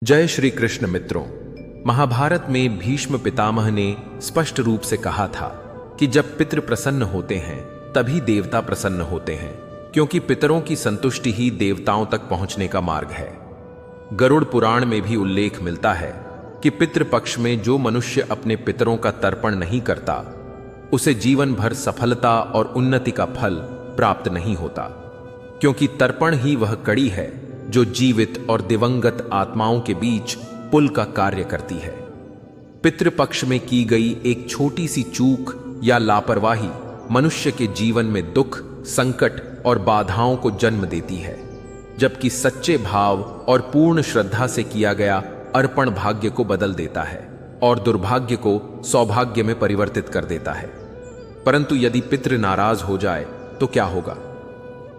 जय श्री कृष्ण मित्रों। महाभारत में भीष्म पितामह ने स्पष्ट रूप से कहा था कि जब पितृ प्रसन्न होते हैं तभी देवता प्रसन्न होते हैं, क्योंकि पितरों की संतुष्टि ही देवताओं तक पहुंचने का मार्ग है। गरुड़ पुराण में भी उल्लेख मिलता है कि पितृ पक्ष में जो मनुष्य अपने पितरों का तर्पण नहीं करता उसे जीवन भर सफलता और उन्नति का फल प्राप्त नहीं होता, क्योंकि तर्पण ही वह कड़ी है जो जीवित और दिवंगत आत्माओं के बीच पुल का कार्य करती है। पितृपक्ष में की गई एक छोटी सी चूक या लापरवाही मनुष्य के जीवन में दुख, संकट और बाधाओं को जन्म देती है, जबकि सच्चे भाव और पूर्ण श्रद्धा से किया गया अर्पण भाग्य को बदल देता है और दुर्भाग्य को सौभाग्य में परिवर्तित कर देता है। परंतु यदि पितृ नाराज हो जाए तो क्या होगा?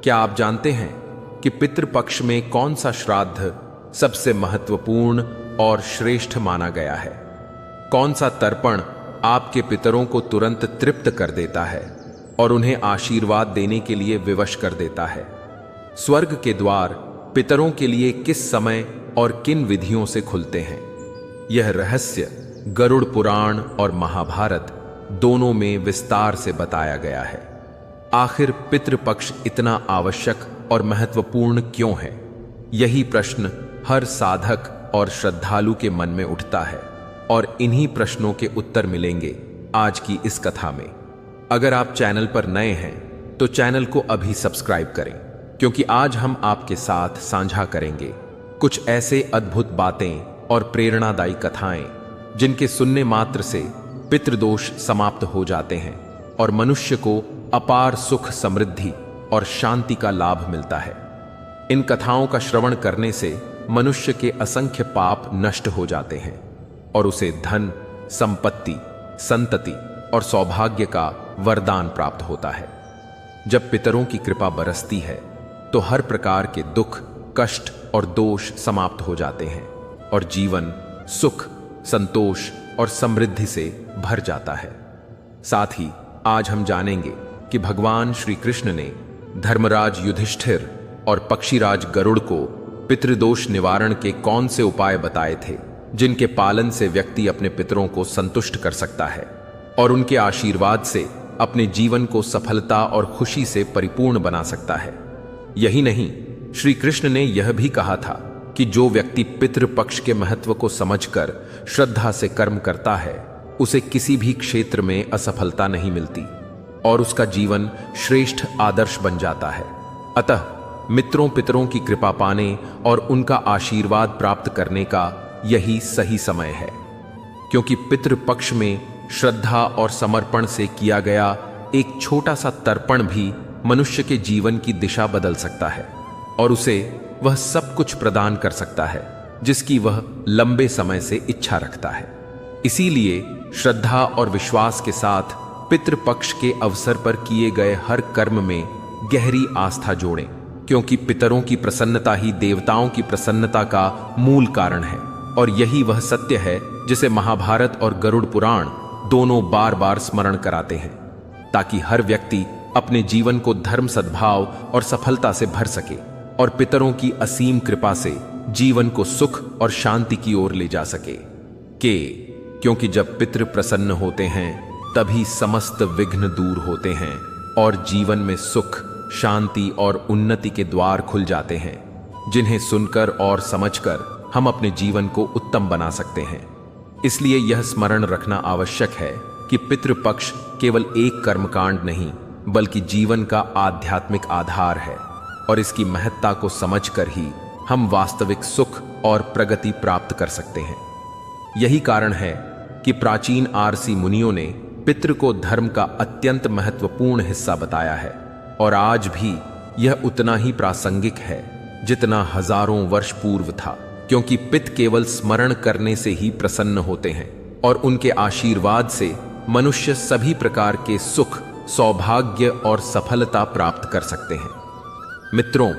क्या आप जानते हैं कि पितृपक्ष में कौन सा श्राद्ध सबसे महत्वपूर्ण और श्रेष्ठ माना गया है? कौन सा तर्पण आपके पितरों को तुरंत तृप्त कर देता है और उन्हें आशीर्वाद देने के लिए विवश कर देता है? स्वर्ग के द्वार पितरों के लिए किस समय और किन विधियों से खुलते हैं? यह रहस्य गरुड़ पुराण और महाभारत दोनों में विस्तार से बताया गया है। आखिर पितृपक्ष इतना आवश्यक और महत्वपूर्ण क्यों है? यही प्रश्न हर साधक और श्रद्धालु के मन में उठता है और इन्हीं प्रश्नों के उत्तर मिलेंगे आज की इस कथा में। अगर आप चैनल पर नए हैं तो चैनल को अभी सब्सक्राइब करें, क्योंकि आज हम आपके साथ साझा करेंगे कुछ ऐसे अद्भुत बातें और प्रेरणादायी कथाएं जिनके सुनने मात्र से पितृदोष समाप्त हो जाते हैं और मनुष्य को अपार सुख, समृद्धि और शांति का लाभ मिलता है। इन कथाओं का श्रवण करने से मनुष्य के असंख्य पाप नष्ट हो जाते हैं और उसे धन, संपत्ति, संतति और सौभाग्य का वरदान प्राप्त होता है। जब पितरों की कृपा बरसती है तो हर प्रकार के दुख, कष्ट और दोष समाप्त हो जाते हैं और जीवन सुख, संतोष और समृद्धि से भर जाता है। साथ ही आज हम जानेंगे कि भगवान श्री कृष्ण ने धर्मराज युधिष्ठिर और पक्षीराज गरुड़ को पितृदोष निवारण के कौन से उपाय बताए थे, जिनके पालन से व्यक्ति अपने पितरों को संतुष्ट कर सकता है और उनके आशीर्वाद से अपने जीवन को सफलता और खुशी से परिपूर्ण बना सकता है। यही नहीं, श्री कृष्ण ने यह भी कहा था कि जो व्यक्ति पितृपक्ष के महत्व को समझकर श्रद्धा से कर्म करता है उसे किसी भी क्षेत्र में असफलता नहीं मिलती और उसका जीवन श्रेष्ठ आदर्श बन जाता है। अतः मित्रों, पितरों की कृपा पाने और उनका आशीर्वाद प्राप्त करने का यही सही समय है, क्योंकि पितृपक्ष में श्रद्धा और समर्पण से किया गया एक छोटा सा तर्पण भी मनुष्य के जीवन की दिशा बदल सकता है और उसे वह सब कुछ प्रदान कर सकता है जिसकी वह लंबे समय से इच्छा रखता है। इसीलिए श्रद्धा और विश्वास के साथ पितृपक्ष के अवसर पर किए गए हर कर्म में गहरी आस्था जोड़ें, क्योंकि पितरों की प्रसन्नता ही देवताओं की प्रसन्नता का मूल कारण है और यही वह सत्य है जिसे महाभारत और गरुड़ पुराण दोनों बार बार स्मरण कराते हैं, ताकि हर व्यक्ति अपने जीवन को धर्म, सद्भाव और सफलता से भर सके और पितरों की असीम कृपा से जीवन को सुख और शांति की ओर ले जा सके। क्योंकि जब पितृ प्रसन्न होते हैं तभी समस्त विघ्न दूर होते हैं और जीवन में सुख, शांति और उन्नति के द्वार खुल जाते हैं, जिन्हें सुनकर और समझकर हम अपने जीवन को उत्तम बना सकते हैं। इसलिए यह स्मरण रखना आवश्यक है कि पितृपक्ष केवल एक कर्मकांड नहीं बल्कि जीवन का आध्यात्मिक आधार है और इसकी महत्ता को समझकर ही हम वास्तविक सुख और प्रगति प्राप्त कर सकते हैं। यही कारण है कि प्राचीन आरसी मुनियों ने पितृ को धर्म का अत्यंत महत्वपूर्ण हिस्सा बताया है और आज भी यह उतना ही प्रासंगिक है जितना हजारों वर्ष पूर्व था, क्योंकि पितृ केवल स्मरण करने से ही प्रसन्न होते हैं और उनके आशीर्वाद से मनुष्य सभी प्रकार के सुख, सौभाग्य और सफलता प्राप्त कर सकते हैं। मित्रों,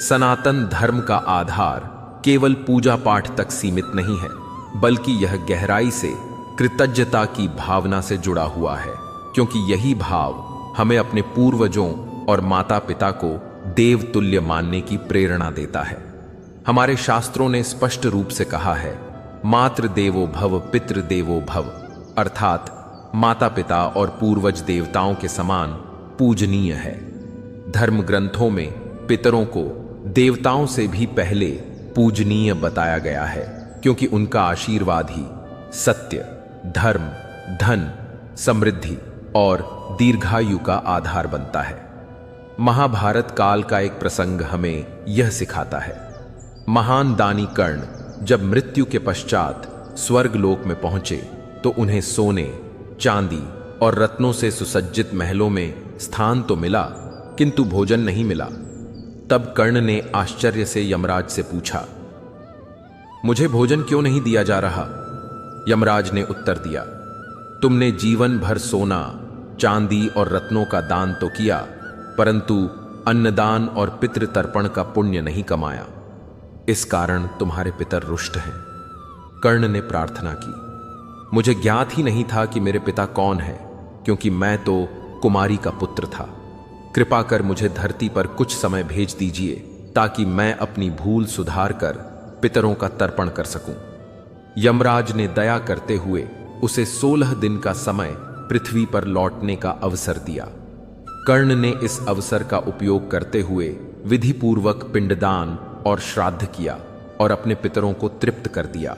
सनातन धर्म का आधार केवल पूजा पाठ तक सीमित नहीं है, बल्कि यह गहराई से कृतज्ञता की भावना से जुड़ा हुआ है, क्योंकि यही भाव हमें अपने पूर्वजों और माता पिता को देवतुल्य मानने की प्रेरणा देता है। हमारे शास्त्रों ने स्पष्ट रूप से कहा है, मातृ देवो भव पितृ देवो भव, अर्थात माता पिता और पूर्वज देवताओं के समान पूजनीय है। धर्म ग्रंथों में पितरों को देवताओं से भी पहले पूजनीय बताया गया है, क्योंकि उनका आशीर्वाद ही सत्य, धर्म, धन, समृद्धि और दीर्घायु का आधार बनता है। महाभारत काल का एक प्रसंग हमें यह सिखाता है। महान दानी कर्ण जब मृत्यु के पश्चात स्वर्ग लोक में पहुंचे तो उन्हें सोने, चांदी और रत्नों से सुसज्जित महलों में स्थान तो मिला, किंतु भोजन नहीं मिला। तब कर्ण ने आश्चर्य से यमराज से पूछा, मुझे भोजन क्यों नहीं दिया जा रहा? यमराज ने उत्तर दिया, तुमने जीवन भर सोना, चांदी और रत्नों का दान तो किया, परंतु अन्नदान और पितृतर्पण का पुण्य नहीं कमाया। इस कारण तुम्हारे पितर रुष्ट हैं। कर्ण ने प्रार्थना की, मुझे ज्ञात ही नहीं था कि मेरे पिता कौन है, क्योंकि मैं तो कुमारी का पुत्र था। कृपा कर मुझे धरती पर कुछ समय भेज दीजिए, ताकि मैं अपनी भूल सुधार कर पितरों का तर्पण कर सकूं। यमराज ने दया करते हुए उसे 16 दिन का समय पृथ्वी पर लौटने का अवसर दिया। कर्ण ने इस अवसर का उपयोग करते हुए विधिपूर्वक पिंडदान और श्राद्ध किया और अपने पितरों को तृप्त कर दिया।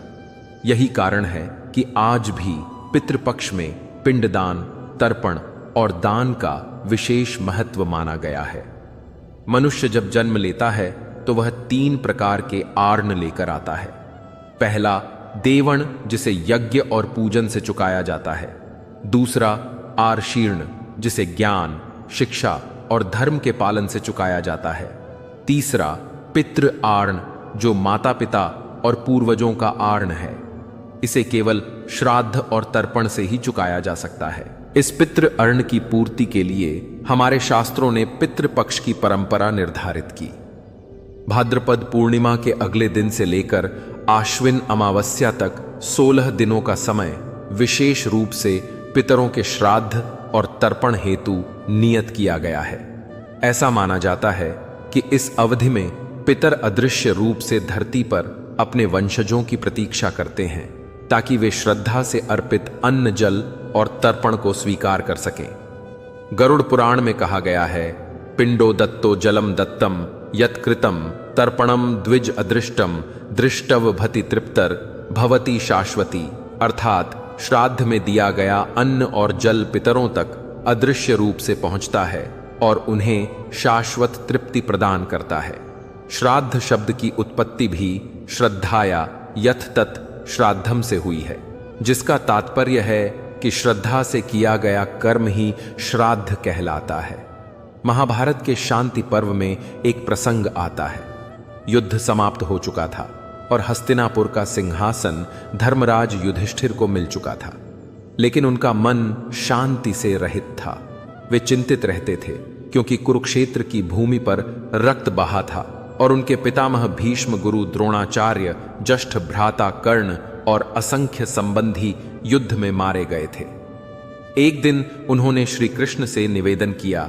यही कारण है कि आज भी पितृपक्ष में पिंडदान, तर्पण और दान का विशेष महत्व माना गया है। मनुष्य जब जन्म लेता है तो वह 3 प्रकार के आर्ण लेकर आता है। पहला देवण, जिसे यज्ञ और पूजन से चुकाया जाता है। दूसरा आर्शीर्ण, जिसे ज्ञान, शिक्षा और धर्म के पालन से चुकाया जाता है। तीसरा पितृ आर्ण, जो माता पिता और पूर्वजों का आर्ण है। इसे केवल श्राद्ध और तर्पण से ही चुकाया जा सकता है। इस पितृ अर्ण की पूर्ति के लिए हमारे शास्त्रों ने पितृपक्ष की परंपरा निर्धारित की। भाद्रपद पूर्णिमा के अगले दिन से लेकर आश्विन अमावस्या तक 16 दिनों का समय विशेष रूप से पितरों के श्राद्ध और तर्पण हेतु नियत किया गया है। ऐसा माना जाता है कि इस अवधि में पितर अदृश्य रूप से धरती पर अपने वंशजों की प्रतीक्षा करते हैं, ताकि वे श्रद्धा से अर्पित अन्न, जल और तर्पण को स्वीकार कर सकें। गरुड़ पुराण में कहा गया है, पिंडो दत्तो जलम दत्तम यत्कृतम तर्पणम द्विज अदृष्टम दृष्टव भति तृप्तर भवती शाश्वती, अर्थात श्राद्ध में दिया गया अन्न और जल पितरों तक अदृश्य रूप से पहुंचता है और उन्हें शाश्वत तृप्ति प्रदान करता है। श्राद्ध शब्द की उत्पत्ति भी श्रद्धाया यथतत श्राद्धम से हुई है, जिसका तात्पर्य है कि श्रद्धा से किया गया कर्म ही श्राद्ध कहलाता है। महाभारत के शांति पर्व में एक प्रसंग आता है। युद्ध समाप्त हो चुका था और हस्तिनापुर का सिंहासन धर्मराज युधिष्ठिर को मिल चुका था, लेकिन उनका मन शांति से रहित था। वे चिंतित रहते थे, क्योंकि कुरुक्षेत्र की भूमि पर रक्त बहा था और उनके पितामह भीष्म, गुरु द्रोणाचार्य, ज्येष्ठ भ्राता कर्ण और असंख्य संबंधी युद्ध में मारे गए थे। एक दिन उन्होंने श्री कृष्ण से निवेदन किया,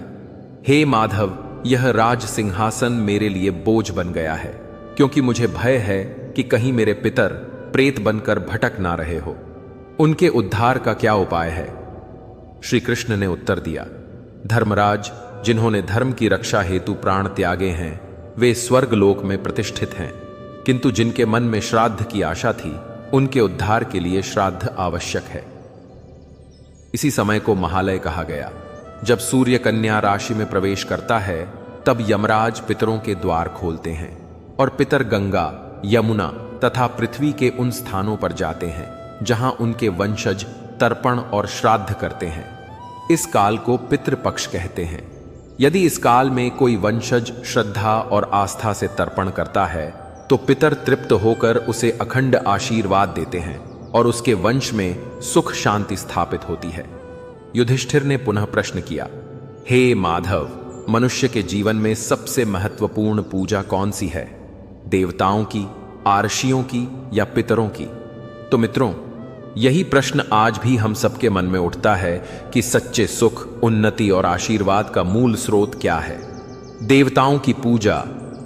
हे माधव, यह राज सिंहासन मेरे लिए बोझ बन गया है, क्योंकि मुझे भय है कि कहीं मेरे पितर प्रेत बनकर भटक ना रहे हो। उनके उद्धार का क्या उपाय है? श्री कृष्ण ने उत्तर दिया, धर्मराज, जिन्होंने धर्म की रक्षा हेतु प्राण त्यागे हैं, वे स्वर्ग लोक में प्रतिष्ठित हैं, किंतु जिनके मन में श्राद्ध की आशा थी, उनके उद्धार के लिए श्राद्ध आवश्यक है। इसी समय को महालय कहा गया। जब सूर्य कन्या राशि में प्रवेश करता है, तब यमराज पितरों के द्वार खोलते हैं और पितर गंगा, यमुना तथा पृथ्वी के उन स्थानों पर जाते हैं जहां उनके वंशज तर्पण और श्राद्ध करते हैं। इस काल को पितृपक्ष कहते हैं। यदि इस काल में कोई वंशज श्रद्धा और आस्था से तर्पण करता है, तो पितर तृप्त होकर उसे अखंड आशीर्वाद देते हैं और उसके वंश में सुख शांति स्थापित होती है। युधिष्ठिर ने पुनः प्रश्न किया, हे माधव, मनुष्य के जीवन में सबसे महत्वपूर्ण पूजा कौन सी है? देवताओं की, आर्षियों की या पितरों की? तो मित्रों, यही प्रश्न आज भी हम सबके मन में उठता है कि सच्चे सुख, उन्नति और आशीर्वाद का मूल स्रोत क्या है? देवताओं की पूजा,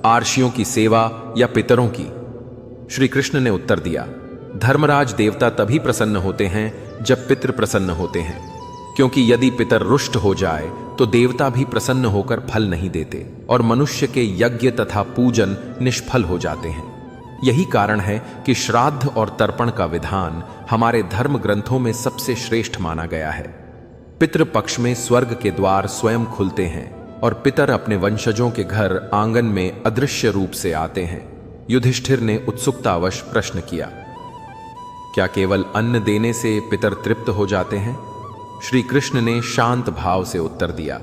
आर्षियों की सेवा या पितरों की? श्री कृष्ण ने उत्तर दिया, धर्मराज, देवता तभी प्रसन्न होते हैं जब पितृ प्रसन्न होते हैं, क्योंकि यदि पितर रुष्ट हो जाए तो देवता भी प्रसन्न होकर फल नहीं देते और मनुष्य के यज्ञ तथा पूजन निष्फल हो जाते हैं। यही कारण है कि श्राद्ध और तर्पण का विधान हमारे धर्म ग्रंथों में सबसे श्रेष्ठ माना गया है। पितृपक्ष में स्वर्ग के द्वार स्वयं खुलते हैं और पितर अपने वंशजों के घर आंगन में अदृश्य रूप से आते हैं। युधिष्ठिर ने उत्सुकतावश प्रश्न किया, क्या केवल अन्न देने से पितर तृप्त हो जाते हैं? श्री कृष्ण ने शांत भाव से उत्तर दिया,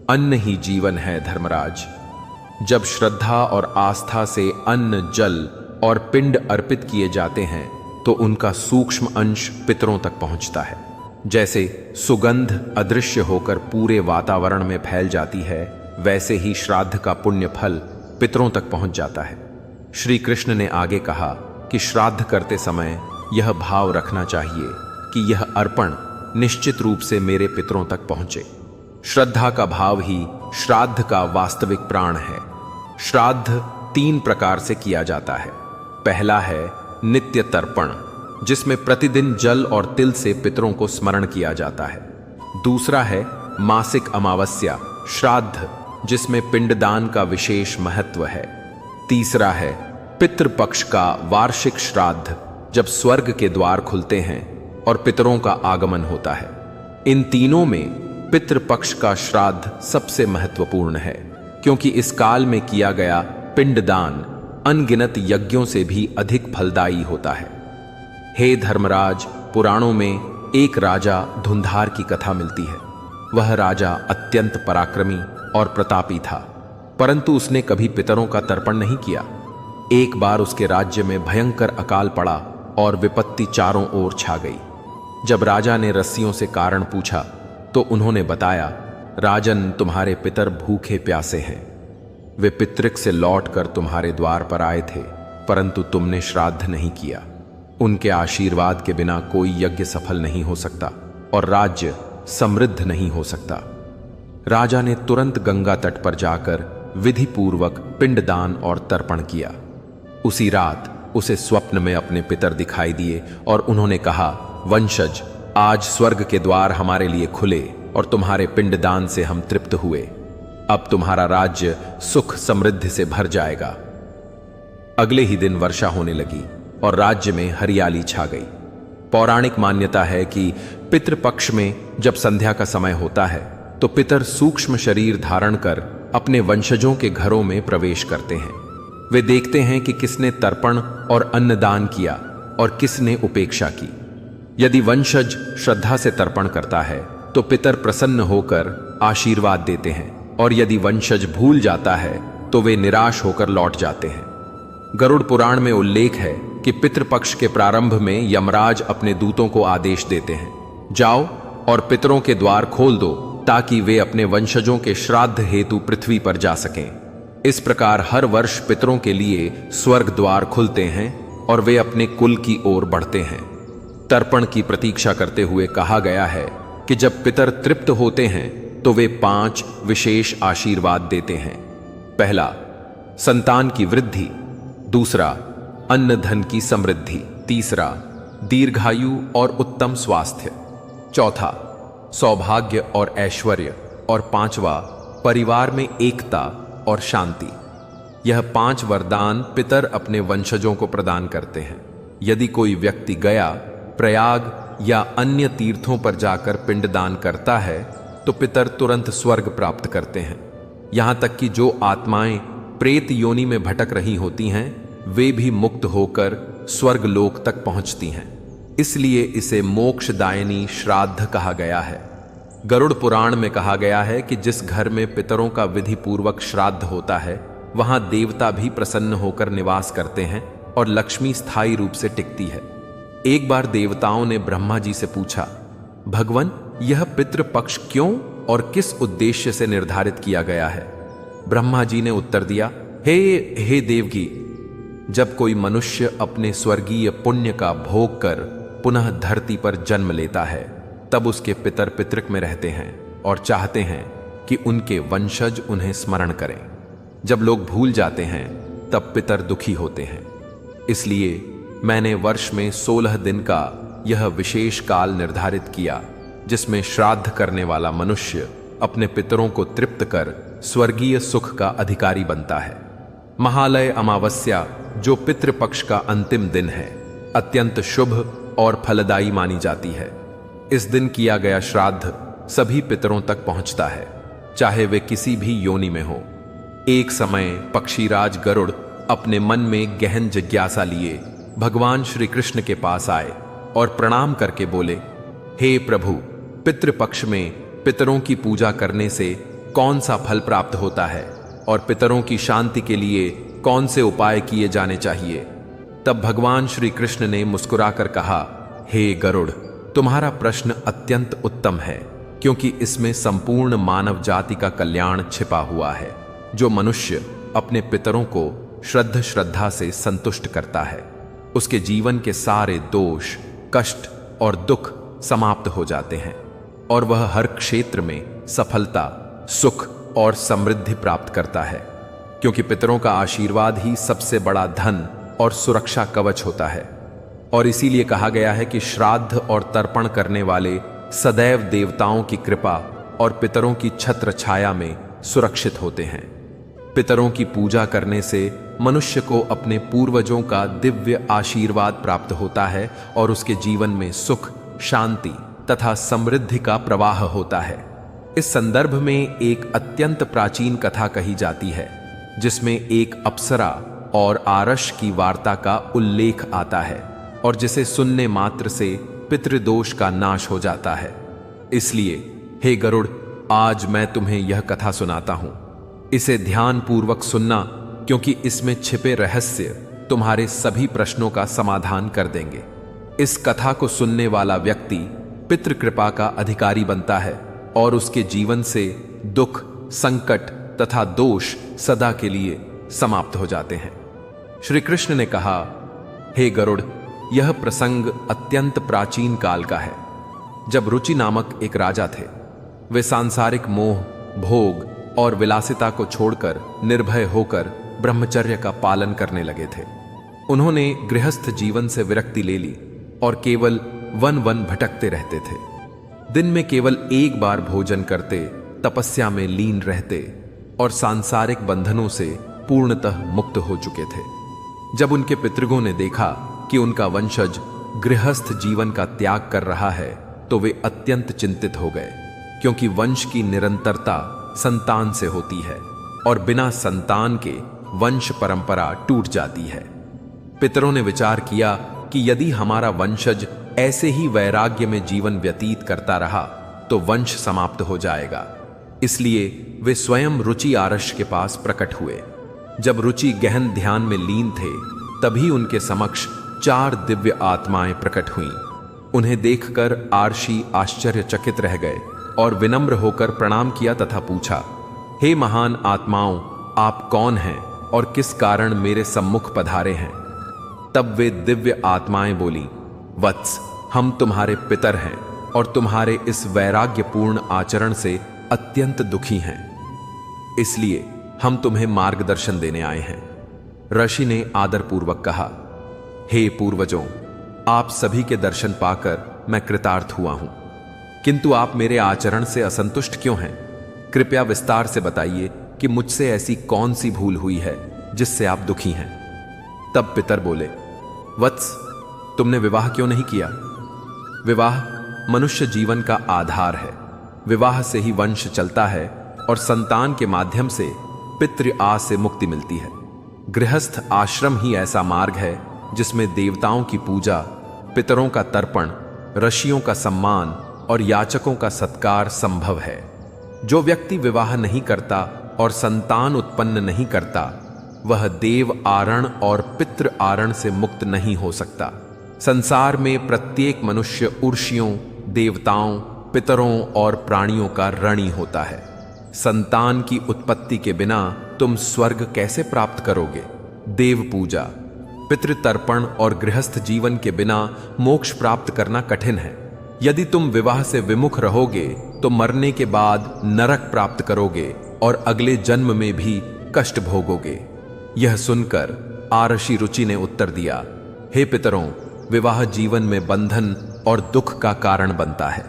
अन्न ही जीवन है धर्मराज। जब श्रद्धा और आस्था से अन्न, जल और पिंड अर्पित किए जाते हैं तो उनका सूक्ष्म अंश पितरों तक पहुंचता है। जैसे सुगंध अदृश्य होकर पूरे वातावरण में फैल जाती है, वैसे ही श्राद्ध का पुण्य फल पितरों तक पहुंच जाता है। श्री कृष्ण ने आगे कहा कि श्राद्ध करते समय यह भाव रखना चाहिए कि यह अर्पण निश्चित रूप से मेरे पितरों तक पहुंचे। श्रद्धा का भाव ही श्राद्ध का वास्तविक प्राण है। श्राद्ध 3 प्रकार से किया जाता है। पहला है नित्य तर्पण, जिसमें प्रतिदिन जल और तिल से पितरों को स्मरण किया जाता है। दूसरा है मासिक अमावस्या श्राद्ध, जिसमें पिंडदान का विशेष महत्व है। तीसरा है पितृपक्ष का वार्षिक श्राद्ध, जब स्वर्ग के द्वार खुलते हैं और पितरों का आगमन होता है। इन तीनों में पितृपक्ष का श्राद्ध सबसे महत्वपूर्ण है, क्योंकि इस काल में किया गया पिंडदान अनगिनत यज्ञों से भी अधिक फलदायी होता है। हे धर्मराज, पुराणों में एक राजा धुंधार की कथा मिलती है। वह राजा अत्यंत पराक्रमी और प्रतापी था, परंतु उसने कभी पितरों का तर्पण नहीं किया। एक बार उसके राज्य में भयंकर अकाल पड़ा और विपत्ति चारों ओर छा गई। जब राजा ने रस्सियों से कारण पूछा तो उन्होंने बताया, राजन, तुम्हारे पितर भूखे प्यासे हैं। वे पितृक से लौटकर तुम्हारे द्वार पर आए थे, परंतु तुमने श्राद्ध नहीं किया। उनके आशीर्वाद के बिना कोई यज्ञ सफल नहीं हो सकता और राज्य समृद्ध नहीं हो सकता। राजा ने तुरंत गंगा तट पर जाकर विधि पूर्वक पिंडदान और तर्पण किया। उसी रात उसे स्वप्न में अपने पितर दिखाई दिए और उन्होंने कहा, वंशज, आज स्वर्ग के द्वार हमारे लिए खुले और तुम्हारे पिंडदान से हम तृप्त हुए। अब तुम्हारा राज्य सुख समृद्धि से भर जाएगा। अगले ही दिन वर्षा होने लगी और राज्य में हरियाली छा गई। पौराणिक मान्यता है कि पितृपक्ष में जब संध्या का समय होता है तो पितर सूक्ष्म शरीर धारण कर अपने वंशजों के घरों में प्रवेश करते हैं। वे देखते हैं कि किसने तर्पण और अन्नदान किया और किसने उपेक्षा की। यदि वंशज श्रद्धा से तर्पण करता है तो पितर प्रसन्न होकर आशीर्वाद देते हैं, और यदि वंशज भूल जाता है तो वे निराश होकर लौट जाते हैं। गरुड़ पुराण में उल्लेख है कि पितृपक्ष के प्रारंभ में यमराज अपने दूतों को आदेश देते हैं, जाओ और पितरों के द्वार खोल दो ताकि वे अपने वंशजों के श्राद्ध हेतु पृथ्वी पर जा सकें। इस प्रकार हर वर्ष पितरों के लिए स्वर्ग द्वार खुलते हैं और वे अपने कुल की ओर बढ़ते हैं। तर्पण की प्रतीक्षा करते हुए कहा गया है कि जब पितर तृप्त होते हैं तो वे 5 विशेष आशीर्वाद देते हैं। पहला, संतान की वृद्धि। दूसरा, अन्न धन की समृद्धि। तीसरा, दीर्घायु और उत्तम स्वास्थ्य। चौथा, सौभाग्य और ऐश्वर्य। और 5वां, परिवार में एकता और शांति। यह 5 वरदान पितर अपने वंशजों को प्रदान करते हैं। यदि कोई व्यक्ति गया, प्रयाग या अन्य तीर्थों पर जाकर पिंडदान करता है तो पितर तुरंत स्वर्ग प्राप्त करते हैं। यहां तक कि जो आत्माएं प्रेत योनि में भटक रही होती हैं, वे भी मुक्त होकर स्वर्ग लोक तक पहुंचती हैं। इसलिए इसे मोक्षदायिनी श्राद्ध कहा गया है। गरुड़ पुराण में कहा गया है कि जिस घर में पितरों का विधि पूर्वक श्राद्ध होता है, वहां देवता भी प्रसन्न होकर निवास करते हैं और लक्ष्मी स्थायी रूप से टिकती है। एक बार देवताओं ने ब्रह्मा जी से पूछा, भगवन, यह पितृपक्ष क्यों और किस उद्देश्य से निर्धारित किया गया है? ब्रह्मा जी ने उत्तर दिया, हे देवकी, जब कोई मनुष्य अपने स्वर्गीय पुण्य का भोग कर पुनः धरती पर जन्म लेता है, तब उसके पितर पितृक में रहते हैं और चाहते हैं कि उनके वंशज उन्हें स्मरण करें। जब लोग भूल जाते हैं तब पितर दुखी होते हैं। इसलिए मैंने वर्ष में 16 दिन का यह विशेष काल निर्धारित किया, जिसमें श्राद्ध करने वाला मनुष्य अपने पितरों को तृप्त कर स्वर्गीय सुख का अधिकारी बनता है। महालय अमावस्या, जो पितृपक्ष का अंतिम दिन है, अत्यंत शुभ और फलदायी मानी जाती है। इस दिन किया गया श्राद्ध सभी पितरों तक पहुंचता है, चाहे वे किसी भी योनि में हो। एक समय पक्षीराज गरुड़ अपने मन में गहन जिज्ञासा लिए भगवान श्री कृष्ण के पास आए और प्रणाम करके बोले, हे प्रभु, पितृपक्ष में पितरों की पूजा करने से कौन सा फल प्राप्त होता है और पितरों की शांति के लिए कौन से उपाय किए जाने चाहिए। तब भगवान श्री कृष्ण ने मुस्कुराकर कहा, हे गरुड़, तुम्हारा प्रश्न अत्यंत उत्तम है, क्योंकि इसमें संपूर्ण मानव जाति का कल्याण छिपा हुआ है। जो मनुष्य अपने पितरों को श्रद्धा से संतुष्ट करता है, उसके जीवन के सारे दोष, कष्ट और दुख समाप्त हो जाते हैं और वह हर क्षेत्र में सफलता, सुख और समृद्धि प्राप्त करता है, क्योंकि पितरों का आशीर्वाद ही सबसे बड़ा धन और सुरक्षा कवच होता है। और इसीलिए कहा गया है कि श्राद्ध और तर्पण करने वाले सदैव देवताओं की कृपा और पितरों की छत्र छाया में सुरक्षित होते हैं। पितरों की पूजा करने से मनुष्य को अपने पूर्वजों का दिव्य आशीर्वाद प्राप्त होता है और उसके जीवन में सुख, शांति तथा समृद्धि का प्रवाह होता है। इस संदर्भ में एक अत्यंत प्राचीन कथा कही जाती है, जिसमें एक अप्सरा और आरश की वार्ता का उल्लेख आता है और जिसे सुनने मात्र से पितृदोष का नाश हो जाता है। इसलिए हे गरुड़, आज मैं तुम्हें यह कथा सुनाता हूं। इसे ध्यान पूर्वक सुनना, क्योंकि इसमें छिपे रहस्य तुम्हारे सभी प्रश्नों का समाधान कर देंगे। इस कथा को सुनने वाला व्यक्ति पितृकृपा का अधिकारी बनता है और उसके जीवन से दुख, संकट तथा दोष सदा के लिए समाप्त हो जाते हैं। श्री कृष्ण ने कहा, हे गरुड़, यह प्रसंग अत्यंत प्राचीन काल का है, जब रुचि नामक एक राजा थे। वे सांसारिक मोह, भोग और विलासिता को छोड़कर निर्भय होकर ब्रह्मचर्य का पालन करने लगे थे। उन्होंने गृहस्थ जीवन से विरक्ति ले ली और केवल वन वन भटकते रहते थे। दिन में केवल एक बार भोजन करते, तपस्या में लीन रहते और सांसारिक बंधनों से पूर्णतः मुक्त हो चुके थे। जब उनके पितृगों ने देखा कि उनका वंशज गृहस्थ जीवन का त्याग कर रहा है, तो वे अत्यंत चिंतित हो गए, क्योंकि वंश की निरंतरता संतान से होती है और बिना संतान के वंश परंपरा टूट जाती है। पितरों ने विचार किया कि यदि हमारा वंशज ऐसे ही वैराग्य में जीवन व्यतीत करता रहा तो वंश समाप्त हो जाएगा। इसलिए वे स्वयं रुचि आरश के पास प्रकट हुए। जब रुचि गहन ध्यान में लीन थे, तभी उनके समक्ष 4 दिव्य आत्माएं प्रकट हुईं। उन्हें देखकर आर्षि आश्चर्यचकित रह गए और विनम्र होकर प्रणाम किया तथा पूछा, हे महान आत्माओं, आप कौन हैं और किस कारण मेरे सम्मुख पधारे हैं? तब वे दिव्य आत्माएं बोली, वत्स, हम तुम्हारे पितर हैं और तुम्हारे इस वैराग्यपूर्ण आचरण से अत्यंत दुखी हैं। इसलिए हम तुम्हें मार्गदर्शन देने आए हैं। ऋषि ने आदरपूर्वक कहा, हे पूर्वजों, आप सभी के दर्शन पाकर मैं कृतार्थ हुआ हूं, किंतु आप मेरे आचरण से असंतुष्ट क्यों हैं? कृपया विस्तार से बताइए कि मुझसे ऐसी कौन सी भूल हुई है जिससे आप दुखी हैं। तब पितर बोले, वत्स, तुमने विवाह क्यों नहीं किया? विवाह मनुष्य जीवन का आधार है। विवाह से ही वंश चलता है और संतान के माध्यम से पितृ आस से मुक्ति मिलती है। गृहस्थ आश्रम ही ऐसा मार्ग है जिसमें देवताओं की पूजा, पितरों का तर्पण, ऋषियों का सम्मान और याचकों का सत्कार संभव है। जो व्यक्ति विवाह नहीं करता और संतान उत्पन्न नहीं करता, वह देव आरण और पितृ आरण से मुक्त नहीं हो सकता। संसार में प्रत्येक मनुष्य उर्षियों, देवताओं, पितरों और प्राणियों का ऋणी होता है। संतान की उत्पत्ति के बिना तुम स्वर्ग कैसे प्राप्त करोगे? देव पूजा, पितृतर्पण और गृहस्थ जीवन के बिना मोक्ष प्राप्त करना कठिन है। यदि तुम विवाह से विमुख रहोगे तो मरने के बाद नरक प्राप्त करोगे और अगले जन्म में भी कष्ट भोगोगे। यह सुनकर आरषि रुचि ने उत्तर दिया, हे पितरों, विवाह जीवन में बंधन और दुख का कारण बनता है।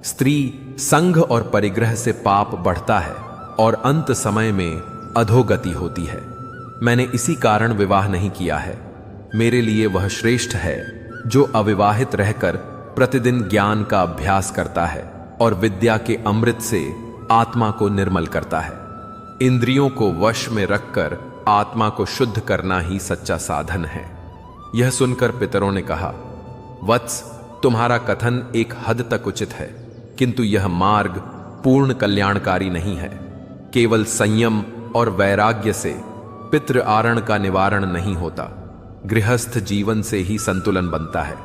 स्त्री संघ और परिग्रह से पाप बढ़ता है और अंत समय में अधोगति होती है। मैंने इसी कारण विवाह नहीं किया है। मेरे लिए वह श्रेष्ठ है जो अविवाहित रहकर प्रतिदिन ज्ञान का अभ्यास करता है और विद्या के अमृत से आत्मा को निर्मल करता है। इंद्रियों को वश में रखकर आत्मा को शुद्ध करना ही सच्चा साधन है। यह सुनकर पितरों ने कहा, वत्स, तुम्हारा कथन एक हद तक उचित है, किंतु यह मार्ग पूर्ण कल्याणकारी नहीं है। केवल संयम और वैराग्य से पितृ आरण का निवारण नहीं होता। गृहस्थ जीवन से ही संतुलन बनता है।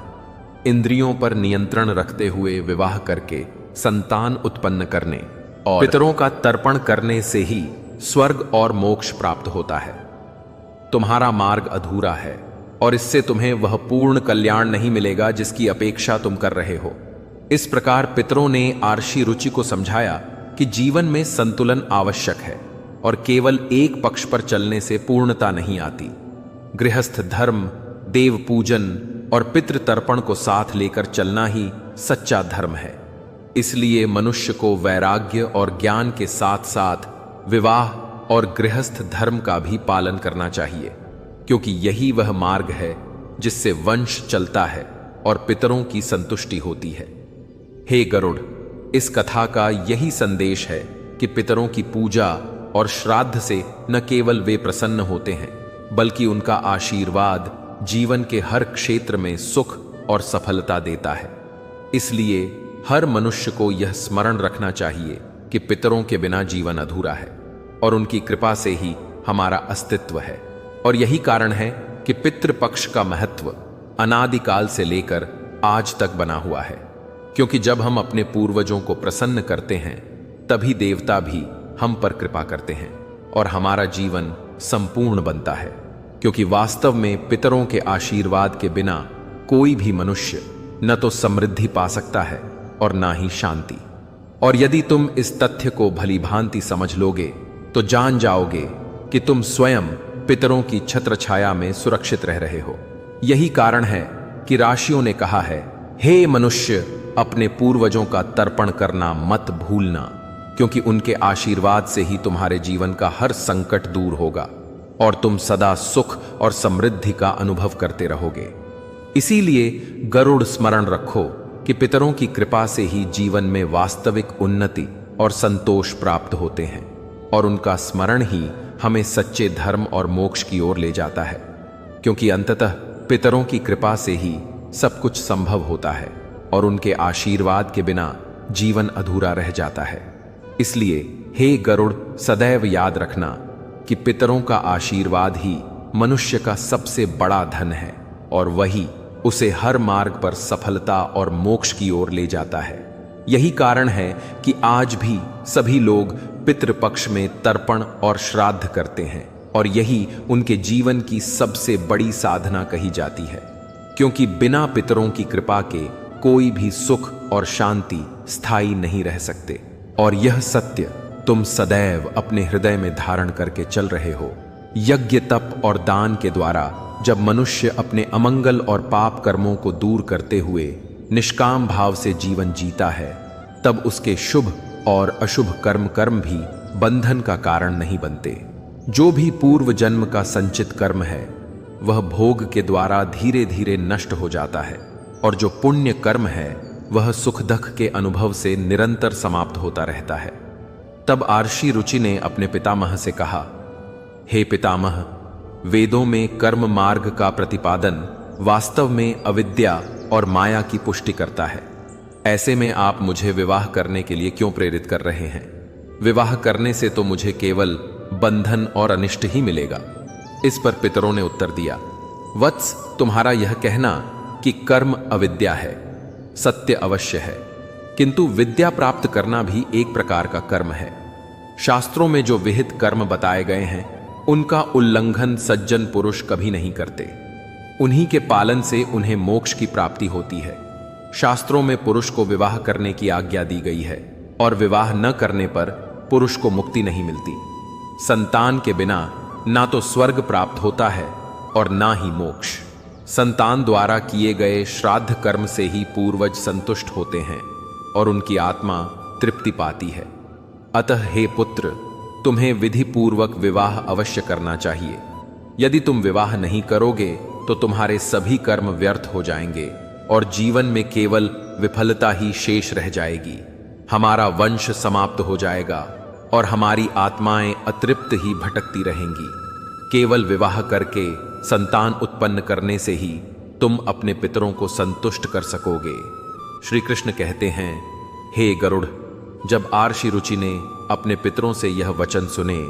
इंद्रियों पर नियंत्रण रखते हुए विवाह करके संतान उत्पन्न करने और पितरों का तर्पण करने से ही स्वर्ग और मोक्ष प्राप्त होता है। तुम्हारा मार्ग अधूरा है और इससे तुम्हें वह पूर्ण कल्याण नहीं मिलेगा जिसकी अपेक्षा तुम कर रहे हो। इस प्रकार पितरों ने आरषि रुचि को समझाया कि जीवन में संतुलन आवश्यक है और केवल एक पक्ष पर चलने से पूर्णता नहीं आती। गृहस्थ धर्म, देव पूजन और पितृ तर्पण को साथ लेकर चलना ही सच्चा धर्म है। इसलिए मनुष्य को वैराग्य और ज्ञान के साथ साथ विवाह और गृहस्थ धर्म का भी पालन करना चाहिए, क्योंकि यही वह मार्ग है जिससे वंश चलता है और पितरों की संतुष्टि होती है। हे गरुड़, इस कथा का यही संदेश है कि पितरों की पूजा और श्राद्ध से न केवल वे प्रसन्न होते हैं, बल्कि उनका आशीर्वाद जीवन के हर क्षेत्र में सुख और सफलता देता है। इसलिए हर मनुष्य को यह स्मरण रखना चाहिए कि पितरों के बिना जीवन अधूरा है और उनकी कृपा से ही हमारा अस्तित्व है। और यही कारण है कि पितृपक्ष का महत्व अनादिकाल से लेकर आज तक बना हुआ है, क्योंकि जब हम अपने पूर्वजों को प्रसन्न करते हैं तभी देवता भी हम पर कृपा करते हैं और हमारा जीवन संपूर्ण बनता है। क्योंकि वास्तव में पितरों के आशीर्वाद के बिना कोई भी मनुष्य न तो समृद्धि पा सकता है और ना ही शांति। और यदि तुम इस तथ्य को भली भांति समझ लोगे तो जान जाओगे कि तुम स्वयं पितरों की छत्र छाया में सुरक्षित रह रहे हो। यही कारण है कि ऋषियों ने कहा है, हे मनुष्य, अपने पूर्वजों का तर्पण करना मत भूलना, क्योंकि उनके आशीर्वाद से ही तुम्हारे जीवन का हर संकट दूर होगा और तुम सदा सुख और समृद्धि का अनुभव करते रहोगे। इसीलिए गरुड़ स्मरण रखो कि पितरों की कृपा से ही जीवन में वास्तविक उन्नति और संतोष प्राप्त होते हैं और उनका स्मरण ही हमें सच्चे धर्म और मोक्ष की ओर ले जाता है, क्योंकि अंततः पितरों की कृपा से ही सब कुछ संभव होता है और उनके आशीर्वाद के बिना जीवन अधूरा रह जाता है। इसलिए हे गरुड़, सदैव याद रखना कि पितरों का आशीर्वाद ही मनुष्य का सबसे बड़ा धन है और वही उसे हर मार्ग पर सफलता और मोक्ष की ओर ले जाता है। यही कारण है कि आज भी सभी लोग पितृपक्ष में तर्पण और श्राद्ध करते हैं और यही उनके जीवन की सबसे बड़ी साधना कही जाती है, क्योंकि बिना पितरों की कृपा के कोई भी सुख और शांति स्थायी नहीं रह सकते। और यह सत्य तुम सदैव अपने हृदय में धारण करके चल रहे हो। यज्ञ, तप और दान के द्वारा जब मनुष्य अपने अमंगल और पाप कर्मों को दूर करते हुए निष्काम भाव से जीवन जीता है, तब उसके शुभ और अशुभ कर्म भी बंधन का कारण नहीं बनते। जो भी पूर्व जन्म का संचित कर्म है वह भोग के द्वारा धीरे धीरे नष्ट हो जाता है और जो पुण्य कर्म है वह सुख दुख के अनुभव से निरंतर समाप्त होता रहता है। तब आरषि रुचि ने अपने पितामह से कहा, हे पितामह, वेदों में कर्म मार्ग का प्रतिपादन वास्तव में अविद्या और माया की पुष्टि करता है। ऐसे में आप मुझे विवाह करने के लिए क्यों प्रेरित कर रहे हैं? विवाह करने से तो मुझे केवल बंधन और अनिष्ट ही मिलेगा। इस पर पितरों ने उत्तर दिया, वत्स, तुम्हारा यह कहना कि कर्म अविद्या है सत्य अवश्य है, किंतु विद्या प्राप्त करना भी एक प्रकार का कर्म है। शास्त्रों में जो विहित कर्म बताए गए हैं उनका उल्लंघन सज्जन पुरुष कभी नहीं करते। उन्हीं के पालन से उन्हें मोक्ष की प्राप्ति होती है। शास्त्रों में पुरुष को विवाह करने की आज्ञा दी गई है और विवाह न करने पर पुरुष को मुक्ति नहीं मिलती। संतान के बिना ना तो स्वर्ग प्राप्त होता है और ना ही मोक्ष। संतान द्वारा किए गए श्राद्ध कर्म से ही पूर्वज संतुष्ट होते हैं और उनकी आत्मा तृप्ति पाती है। अतः हे पुत्र, तुम्हें विधि पूर्वक विवाह अवश्य करना चाहिए। यदि तुम विवाह नहीं करोगे तो तुम्हारे सभी कर्म व्यर्थ हो जाएंगे और जीवन में केवल विफलता ही शेष रह जाएगी। हमारा वंश समाप्त हो जाएगा और हमारी आत्माएं अतृप्त ही भटकती रहेंगी। केवल विवाह करके संतान उत्पन्न करने से ही तुम अपने पितरों को संतुष्ट कर सकोगे। श्री कृष्ण कहते हैं, हे गरुड़, जब आर्षि रुचि ने अपने पितरों से यह वचन सुने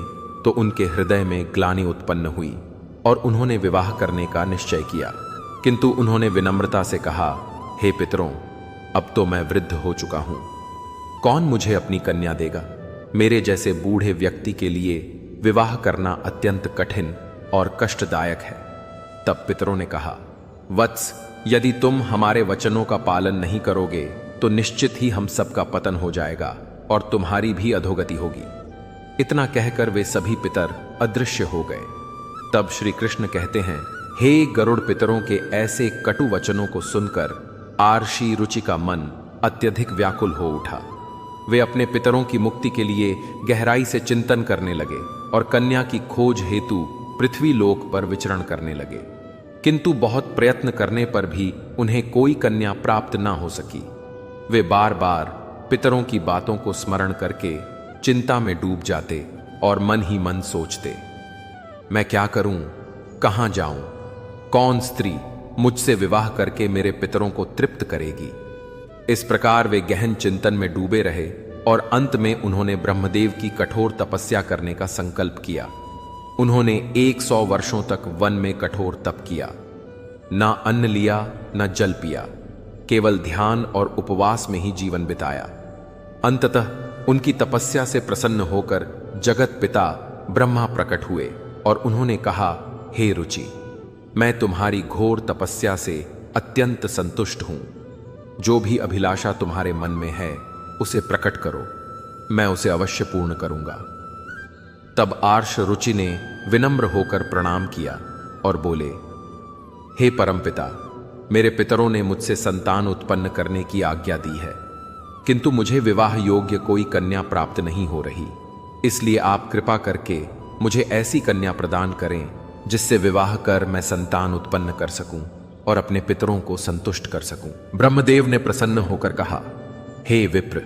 तो उनके हृदय में ग्लानि उत्पन्न हुई और उन्होंने विवाह करने का निश्चय किया। किंतु उन्होंने विनम्रता से कहा, हे पितरों, अब तो मैं वृद्ध हो चुका हूं, कौन मुझे अपनी कन्या देगा? मेरे जैसे बूढ़े व्यक्ति के लिए विवाह करना अत्यंत कठिन और कष्टदायक है। तब पितरों ने कहा, वत्स, यदि तुम हमारे वचनों का पालन नहीं करोगे तो निश्चित ही हम सबका पतन हो जाएगा और तुम्हारी भी अधोगति होगी। इतना कहकर वे सभी पितर अदृश्य हो गए। तब श्री कृष्ण कहते हैं, हे गरुड़, पितरों के ऐसे कटु वचनों को सुनकर आर्षि रुचि का मन अत्यधिक व्याकुल हो उठा। वे अपने पितरों की मुक्ति के लिए गहराई से चिंतन करने लगे और कन्या की खोज हेतु पृथ्वी लोक पर विचरण करने लगे। किंतु बहुत प्रयत्न करने पर भी उन्हें कोई कन्या प्राप्त ना हो सकी। वे बार बार पितरों की बातों को स्मरण करके चिंता में डूब जाते और मन ही मन सोचते, मैं क्या करूं, कहां जाऊं, कौन स्त्री मुझसे विवाह करके मेरे पितरों को तृप्त करेगी। इस प्रकार वे गहन चिंतन में डूबे रहे और अंत में उन्होंने ब्रह्मदेव की कठोर तपस्या करने का संकल्प किया। उन्होंने 100 वर्षों तक वन में कठोर तप किया, ना अन्न लिया न जल पिया, केवल ध्यान और उपवास में ही जीवन बिताया। अंततः उनकी तपस्या से प्रसन्न होकर जगत पिता ब्रह्मा प्रकट हुए और उन्होंने कहा, हे रुचि, मैं तुम्हारी घोर तपस्या से अत्यंत संतुष्ट हूं। जो भी अभिलाषा तुम्हारे मन में है उसे प्रकट करो, मैं उसे अवश्य पूर्ण करूंगा। तब आर्ष रुचि ने विनम्र होकर प्रणाम किया और बोले, हे परमपिता, मेरे पितरों ने मुझसे संतान उत्पन्न करने की आज्ञा दी है, किंतु मुझे विवाह योग्य कोई कन्या प्राप्त नहीं हो रही। इसलिए आप कृपा करके मुझे ऐसी कन्या प्रदान करें जिससे विवाह कर मैं संतान उत्पन्न कर सकूं और अपने पितरों को संतुष्ट कर सकूं। ब्रह्मदेव ने प्रसन्न होकर कहा, हे विप्र,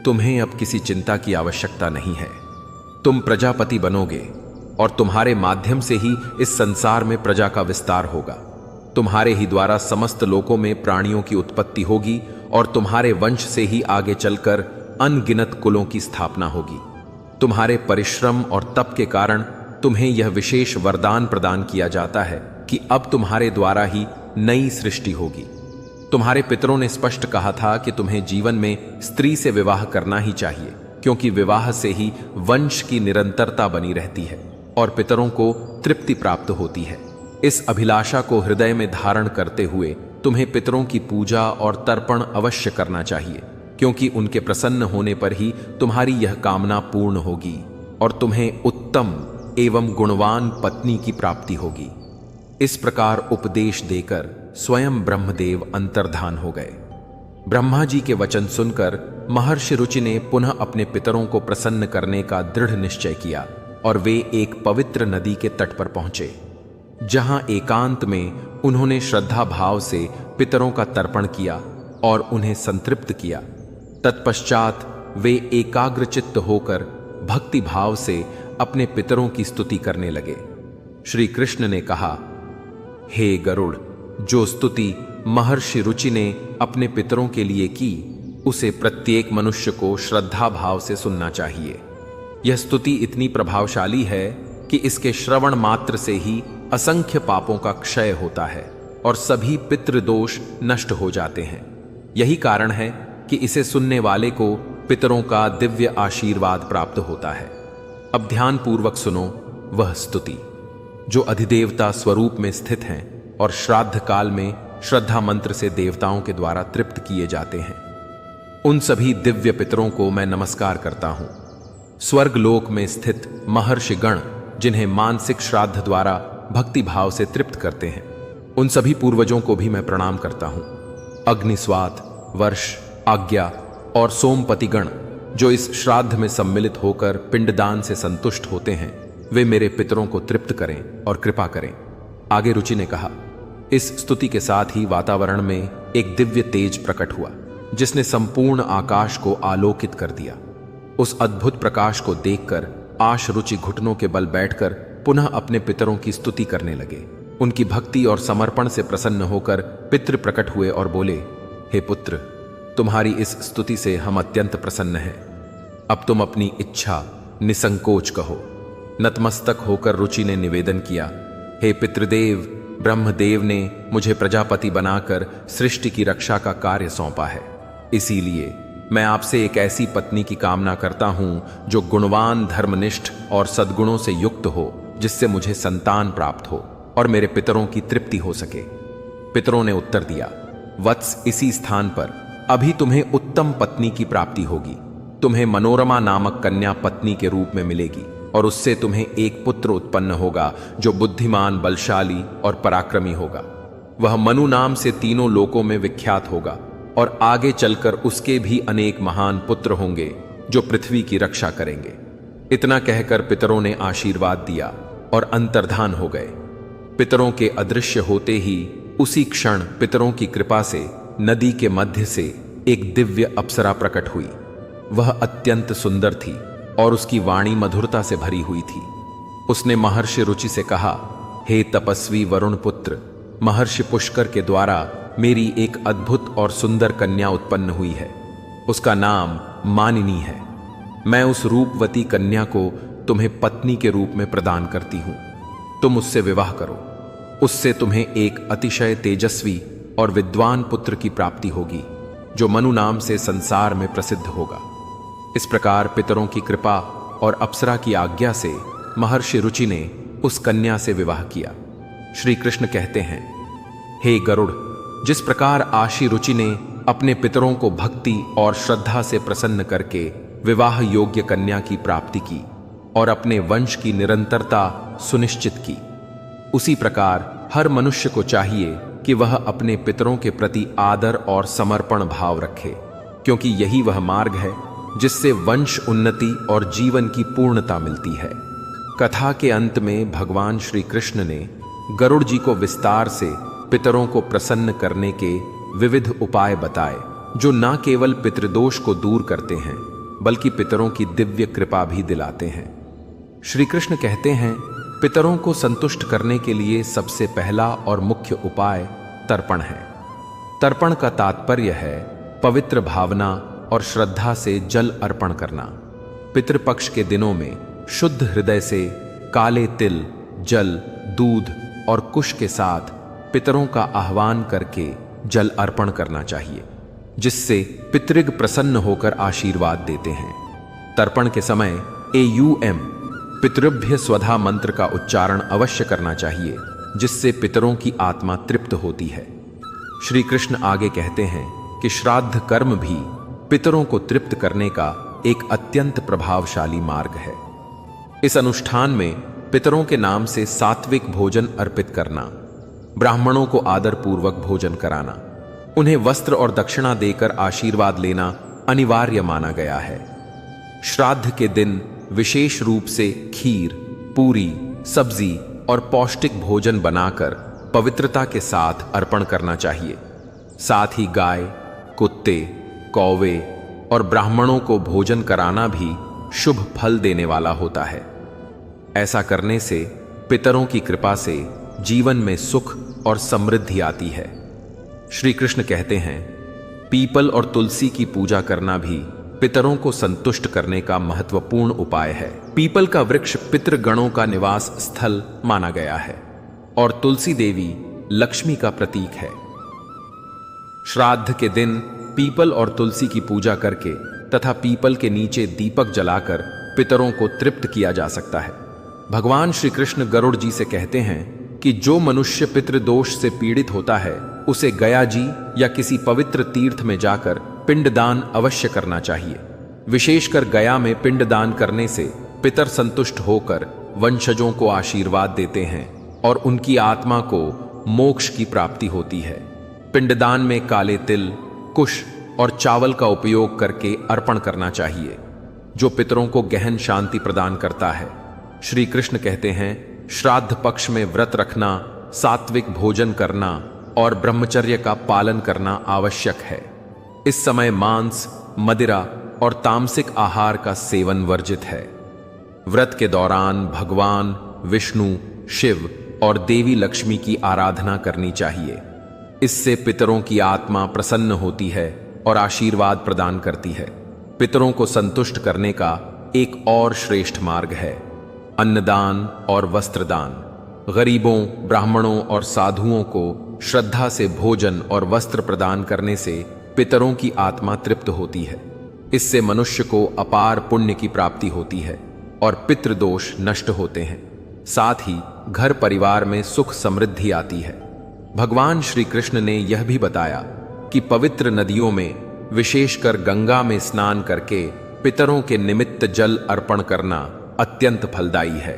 तुम्हें अब किसी चिंता की आवश्यकता नहीं है। तुम प्रजापति बनोगे और तुम्हारे माध्यम से ही इस संसार में प्रजा का विस्तार होगा। तुम्हारे ही द्वारा समस्त लोकों में प्राणियों की उत्पत्ति होगी और तुम्हारे वंश से ही आगे चलकर अनगिनत कुलों की स्थापना होगी। तुम्हारे परिश्रम और तप के कारण तुम्हें यह विशेष वरदान प्रदान किया जाता है कि अब तुम्हारे द्वारा ही नई सृष्टि होगी। तुम्हारे पितरों ने स्पष्ट कहा था कि तुम्हें जीवन में स्त्री से विवाह करना ही चाहिए, क्योंकि विवाह से ही वंश की निरंतरता बनी रहती है और पितरों को तृप्ति प्राप्त होती है। इस अभिलाषा को हृदय में धारण करते हुए तुम्हें पितरों की पूजा और तर्पण अवश्य करना चाहिए, क्योंकि उनके प्रसन्न होने पर ही तुम्हारी यह कामना पूर्ण होगी और तुम्हें उत्तम एवं गुणवान पत्नी की प्राप्ति होगी। इस प्रकार उपदेश देकर स्वयं ब्रह्मदेव अंतर्धान हो गए। ब्रह्मा जी के वचन सुनकर महर्षि रुचि ने पुनः अपने पितरों को प्रसन्न करने का दृढ़ निश्चय किया और वे एक पवित्र नदी के तट पर पहुंचे, जहां एकांत में उन्होंने श्रद्धा भाव से पितरों का तर्पण किया और उन्हें संतृप्त किया। तत्पश्चात वे एकाग्रचित्त होकर भक्ति भाव से अपने पितरों की स्तुति करने लगे। श्री कृष्ण ने कहा, हे गरुड़, जो स्तुति महर्षि रुचि ने अपने पितरों के लिए की, उसे प्रत्येक मनुष्य को श्रद्धा भाव से सुनना चाहिए। यह स्तुति इतनी प्रभावशाली है कि इसके श्रवण मात्र से ही असंख्य पापों का क्षय होता है और सभी पितृदोष नष्ट हो जाते हैं। यही कारण है कि इसे सुनने वाले को पितरों का दिव्य आशीर्वाद प्राप्त होता है। अब ध्यान पूर्वक सुनो वह स्तुति जो अधिदेवता स्वरूप में स्थित हैं और श्राद्ध काल में श्रद्धा मंत्र से देवताओं के द्वारा तृप्त किए जाते हैं। उन सभी दिव्य पितरों को मैं नमस्कार करता हूं। स्वर्गलोक में स्थित महर्षि गण जिन्हें मानसिक श्राद्ध द्वारा भक्ति भाव से तृप्त करते हैं, उन सभी पूर्वजों को भी मैं प्रणाम करता हूं। अग्निस्वात, वर्ष, आज्ञा और सोमपति गण जो इस श्राद्ध में सम्मिलित होकर पिंडदान से संतुष्ट होते हैं, वे मेरे पितरों को तृप्त करें और कृपा करें। आगे रुचि ने कहा, इस स्तुति के साथ ही वातावरण में एक दिव्य तेज प्रकट हुआ जिसने संपूर्ण आकाश को आलोकित कर दिया। उस अद्भुत प्रकाश को देखकर आश रुचि घुटनों के बल बैठकर पुनः अपने पितरों की स्तुति करने लगे। उनकी भक्ति और समर्पण से प्रसन्न होकर पितृ प्रकट हुए और बोले, हे पुत्र, तुम्हारी इस स्तुति से हम अत्यंत प्रसन्न हैं। अब तुम अपनी इच्छा निसंकोच कहो। नतमस्तक होकर रुचि ने निवेदन किया, हे पितृदेव, ब्रह्मदेव ने मुझे प्रजापति बनाकर सृष्टि की रक्षा का कार्य सौंपा है। इसीलिए मैं आपसे एक ऐसी पत्नी की कामना करता हूं जो गुणवान, धर्मनिष्ठ और सद्गुणों से युक्त हो, जिससे मुझे संतान प्राप्त हो और मेरे पितरों की तृप्ति हो सके। पितरों ने उत्तर दिया, वत्स, इसी स्थान पर अभी तुम्हें उत्तम पत्नी की प्राप्ति होगी। तुम्हें मनोरमा नामक कन्या पत्नी के रूप में मिलेगी और उससे तुम्हें एक पुत्र उत्पन्न होगा जो बुद्धिमान, बलशाली और पराक्रमी होगा। वह मनु नाम से तीनों लोकों में विख्यात होगा और आगे चलकर उसके भी अनेक महान पुत्र होंगे जो पृथ्वी की रक्षा करेंगे। इतना कहकर पितरों ने आशीर्वाद दिया और अंतर्धान हो गए। पितरों के अदृश्य होते ही उसी क्षण पितरों की कृपा से नदी के मध्य से एक दिव्य अप्सरा प्रकट हुई। वह अत्यंत सुंदर थी और उसकी वाणी मधुरता से भरी हुई थी। उसने महर्षि रुचि से कहा, हे तपस्वी वरुण पुत्र, महर्षि पुष्कर के द्वारा मेरी एक अद्भुत और सुंदर कन्या उत्पन्न हुई है। उसका नाम मानिनी है। मैं उस रूपवती कन्या को तुम्हें पत्नी के रूप में प्रदान करती हूं। तुम उससे विवाह करो। उससे तुम्हें एक अतिशय तेजस्वी और विद्वान पुत्र की प्राप्ति होगी जो मनु नाम से संसार में प्रसिद्ध होगा। इस प्रकार पितरों की कृपा और अप्सरा की आज्ञा से महर्षि रुचि ने उस कन्या से विवाह किया। श्री कृष्ण कहते हैं, हे गरुड़, जिस प्रकार आशी रुचि ने अपने पितरों को भक्ति और श्रद्धा से प्रसन्न करके विवाह योग्य कन्या की प्राप्ति की और अपने वंश की निरंतरता सुनिश्चित की, उसी प्रकार हर मनुष्य को चाहिए कि वह अपने पितरों के प्रति आदर और समर्पण भाव रखे, क्योंकि यही वह मार्ग है जिससे वंश उन्नति और जीवन की पूर्णता मिलती है। कथा के अंत में भगवान श्री कृष्ण ने गरुड़ जी को विस्तार से पितरों को प्रसन्न करने के विविध उपाय बताए, जो न केवल पितृदोष को दूर करते हैं बल्कि पितरों की दिव्य कृपा भी दिलाते हैं। श्री कृष्ण कहते हैं, पितरों को संतुष्ट करने के लिए सबसे पहला और मुख्य उपाय तर्पण है। तर्पण का तात्पर्य है पवित्र भावना और श्रद्धा से जल अर्पण करना। पितृपक्ष के दिनों में शुद्ध हृदय से काले तिल, जल, दूध और कुश के साथ पितरों का आह्वान करके जल अर्पण करना चाहिए, जिससे पितृग प्रसन्न होकर आशीर्वाद देते हैं। तर्पण के समय AUM पितृभ्य स्वधा मंत्र का उच्चारण अवश्य करना चाहिए, जिससे पितरों की आत्मा तृप्त होती है। श्री कृष्ण आगे कहते हैं कि श्राद्ध कर्म भी पितरों को तृप्त करने का एक अत्यंत प्रभावशाली मार्ग है। इस अनुष्ठान में पितरों के नाम से सात्विक भोजन अर्पित करना, ब्राह्मणों को आदर पूर्वक भोजन कराना, उन्हें वस्त्र और दक्षिणा देकर आशीर्वाद लेना अनिवार्य माना गया है। श्राद्ध के दिन विशेष रूप से खीर, पूरी, सब्जी और पौष्टिक भोजन बनाकर पवित्रता के साथ अर्पण करना चाहिए। साथ ही गाय, कुत्ते, कौवे और ब्राह्मणों को भोजन कराना भी शुभ फल देने वाला होता है। ऐसा करने से पितरों की कृपा से जीवन में सुख और समृद्धि आती है। श्री कृष्ण कहते हैं, पीपल और तुलसी की पूजा करना भी पितरों को संतुष्ट करने का महत्वपूर्ण उपाय है। पीपल का वृक्ष पितृगणों का निवास स्थल माना गया है और तुलसी देवी लक्ष्मी का प्रतीक है। श्राद्ध के दिन पीपल और तुलसी की पूजा करके तथा पीपल के नीचे दीपक जलाकर पितरों को तृप्त किया जा सकता है। भगवान श्री कृष्ण गरुड़ जी से कहते हैं कि जो मनुष्य पितृदोष से पीड़ित होता है उसे गया जी या किसी पवित्र तीर्थ में जाकर पिंडदान अवश्य करना चाहिए। विशेषकर गया में पिंडदान करने से पितर संतुष्ट होकर वंशजों को आशीर्वाद देते हैं और उनकी आत्मा को मोक्ष की प्राप्ति होती है। पिंडदान में काले तिल, कुश और चावल का उपयोग करके अर्पण करना चाहिए, जो पितरों को गहन शांति प्रदान करता है। श्री कृष्ण कहते हैं, श्राद्ध पक्ष में व्रत रखना, सात्विक भोजन करना और ब्रह्मचर्य का पालन करना आवश्यक है। इस समय मांस, मदिरा और तामसिक आहार का सेवन वर्जित है। व्रत के दौरान भगवान विष्णु, शिव और देवी लक्ष्मी की आराधना करनी चाहिए। इससे पितरों की आत्मा प्रसन्न होती है और आशीर्वाद प्रदान करती है। पितरों को संतुष्ट करने का एक और श्रेष्ठ मार्ग है अन्नदान और वस्त्रदान। गरीबों, ब्राह्मणों और साधुओं को श्रद्धा से भोजन और वस्त्र प्रदान करने से पितरों की आत्मा तृप्त होती है। इससे मनुष्य को अपार पुण्य की प्राप्ति होती है और पितृदोष नष्ट होते हैं। साथ ही घर परिवार में सुख समृद्धि आती है। भगवान श्री कृष्ण ने यह भी बताया कि पवित्र नदियों में, विशेषकर गंगा में स्नान करके पितरों के निमित्त जल अर्पण करना अत्यंत फलदायी है।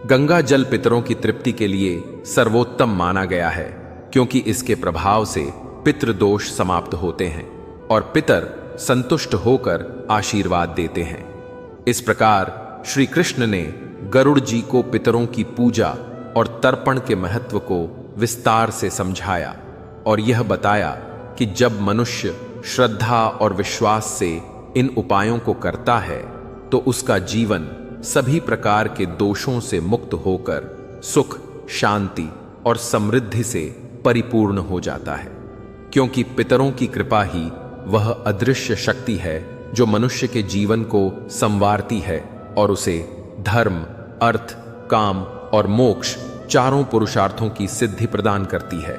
गंगा जल पितरों की तृप्ति के लिए सर्वोत्तम माना गया है, क्योंकि इसके प्रभाव से पितृदोष समाप्त होते हैं और पितर संतुष्ट होकर आशीर्वाद देते हैं। इस प्रकार श्री कृष्ण ने गरुड़ जी को पितरों की पूजा और तर्पण के महत्व को विस्तार से समझाया और यह बताया कि जब मनुष्य श्रद्धा और विश्वास से इन उपायों को करता है तो उसका जीवन सभी प्रकार के दोषों से मुक्त होकर सुख, शांति और समृद्धि से परिपूर्ण हो जाता है, क्योंकि पितरों की कृपा ही वह अदृश्य शक्ति है जो मनुष्य के जीवन को संवारती है और उसे धर्म, अर्थ, काम और मोक्ष चारों पुरुषार्थों की सिद्धि प्रदान करती है।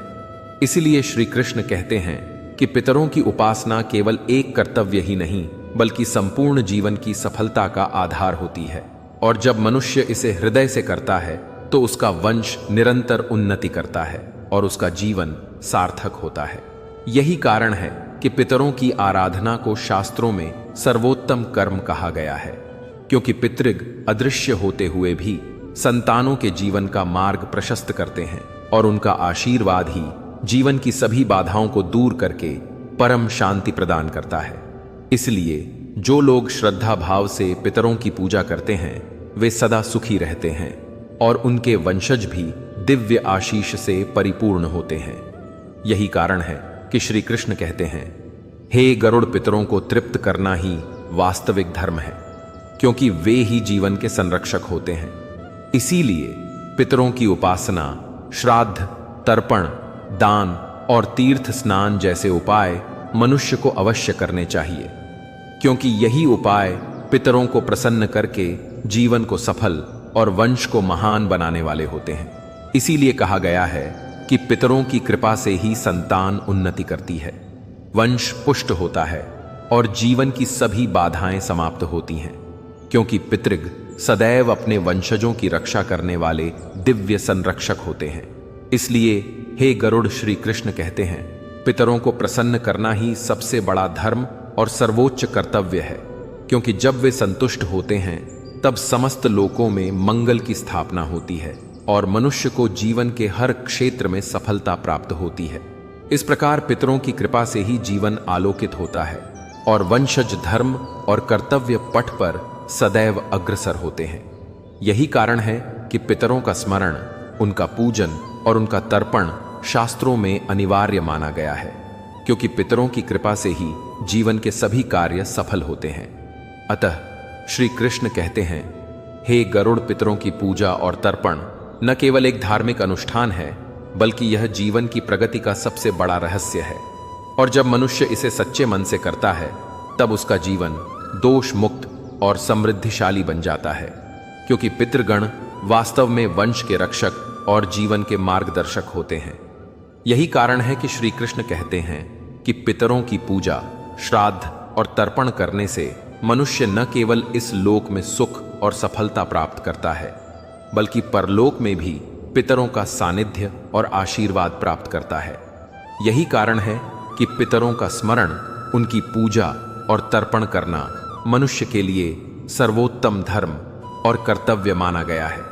इसीलिए श्री कृष्ण कहते हैं कि पितरों की उपासना केवल एक कर्तव्य ही नहीं बल्कि संपूर्ण जीवन की सफलता का आधार होती है, और जब मनुष्य इसे हृदय से करता है तो उसका वंश निरंतर उन्नति करता है और उसका जीवन सार्थक होता है। यही कारण है कि पितरों की आराधना को शास्त्रों में सर्वोत्तम कर्म कहा गया है, क्योंकि पितृग अदृश्य होते हुए भी संतानों के जीवन का मार्ग प्रशस्त करते हैं और उनका आशीर्वाद ही जीवन की सभी बाधाओं को दूर करके परम शांति प्रदान करता है। इसलिए जो लोग श्रद्धा भाव से पितरों की पूजा करते हैं वे सदा सुखी रहते हैं और उनके वंशज भी दिव्य आशीष से परिपूर्ण होते हैं। यही कारण है कि श्री कृष्ण कहते हैं, हे गरुड़, पितरों को तृप्त करना ही वास्तविक धर्म है, क्योंकि वे ही जीवन के संरक्षक होते हैं। इसीलिए पितरों की उपासना, श्राद्ध, तर्पण, दान और तीर्थ स्नान जैसे उपाय मनुष्य को अवश्य करने चाहिए, क्योंकि यही उपाय पितरों को प्रसन्न करके जीवन को सफल और वंश को महान बनाने वाले होते हैं। इसीलिए कहा गया है कि पितरों की कृपा से ही संतान उन्नति करती है, वंश पुष्ट होता है और जीवन की सभी बाधाएं समाप्त होती हैं, क्योंकि पितृग सदैव अपने वंशजों की रक्षा करने वाले दिव्य संरक्षक होते हैं। इसलिए हे गरुड़, श्री कृष्ण कहते हैं, पितरों को प्रसन्न करना ही सबसे बड़ा धर्म और सर्वोच्च कर्तव्य है, क्योंकि जब वे संतुष्ट होते हैं तब समस्त लोकों में मंगल की स्थापना होती है और मनुष्य को जीवन के हर क्षेत्र में सफलता प्राप्त होती है। इस प्रकार पितरों की कृपा से ही जीवन आलोकित होता है और वंशज धर्म और कर्तव्य पथ पर सदैव अग्रसर होते हैं। यही कारण है कि पितरों का स्मरण, उनका पूजन और उनका तर्पण शास्त्रों में अनिवार्य माना गया है, क्योंकि पितरों की कृपा से ही जीवन के सभी कार्य सफल होते हैं। अतः श्री कृष्ण कहते हैं, हे गरुड़, पितरों की पूजा और तर्पण न केवल एक धार्मिक अनुष्ठान है बल्कि यह जीवन की प्रगति का सबसे बड़ा रहस्य है, और जब मनुष्य इसे सच्चे मन से करता है तब उसका जीवन दोष मुक्त और समृद्धिशाली बन जाता है, क्योंकि पितृगण वास्तव में वंश के रक्षक और जीवन के मार्गदर्शक होते हैं। यही कारण है कि श्री कृष्ण कहते हैं कि पितरों की पूजा, श्राद्ध और तर्पण करने से मनुष्य न केवल इस लोक में सुख और सफलता प्राप्त करता है बल्कि परलोक में भी पितरों का सानिध्य और आशीर्वाद प्राप्त करता है। यही कारण है कि पितरों का स्मरण, उनकी पूजा और तर्पण करना मनुष्य के लिए सर्वोत्तम धर्म और कर्तव्य माना गया है,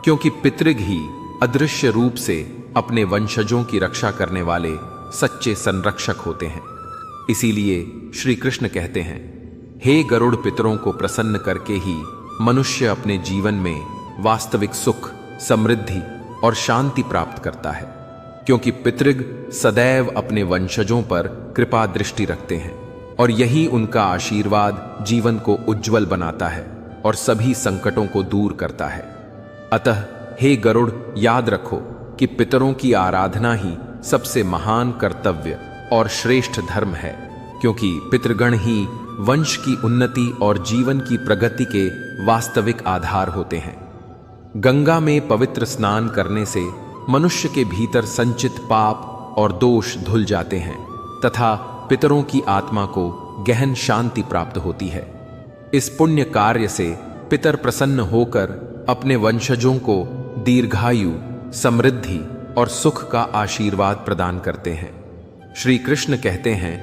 क्योंकि पितृग ही अदृश्य रूप से अपने वंशजों की रक्षा करने वाले सच्चे संरक्षक होते हैं। इसीलिए श्री कृष्ण कहते हैं, हे गरुड़, पितरों को प्रसन्न करके ही मनुष्य अपने जीवन में वास्तविक सुख, समृद्धि और शांति प्राप्त करता है, क्योंकि पितृग सदैव अपने वंशजों पर कृपा दृष्टि रखते हैं और यही उनका आशीर्वाद जीवन को उज्जवल बनाता है और सभी संकटों को दूर करता है। अतः हे गरुड़, याद रखो कि पितरों की आराधना ही सबसे महान कर्तव्य और श्रेष्ठ धर्म है, क्योंकि पितृगण ही वंश की उन्नति और जीवन की प्रगति के वास्तविक आधार होते हैं। गंगा में पवित्र स्नान करने से मनुष्य के भीतर संचित पाप और दोष धुल जाते हैं तथा पितरों की आत्मा को गहन शांति प्राप्त होती है। इस पुण्य कार्य से पितर प्रसन्न होकर अपने वंशजों को दीर्घायु, समृद्धि और सुख का आशीर्वाद प्रदान करते हैं। श्री कृष्ण कहते हैं,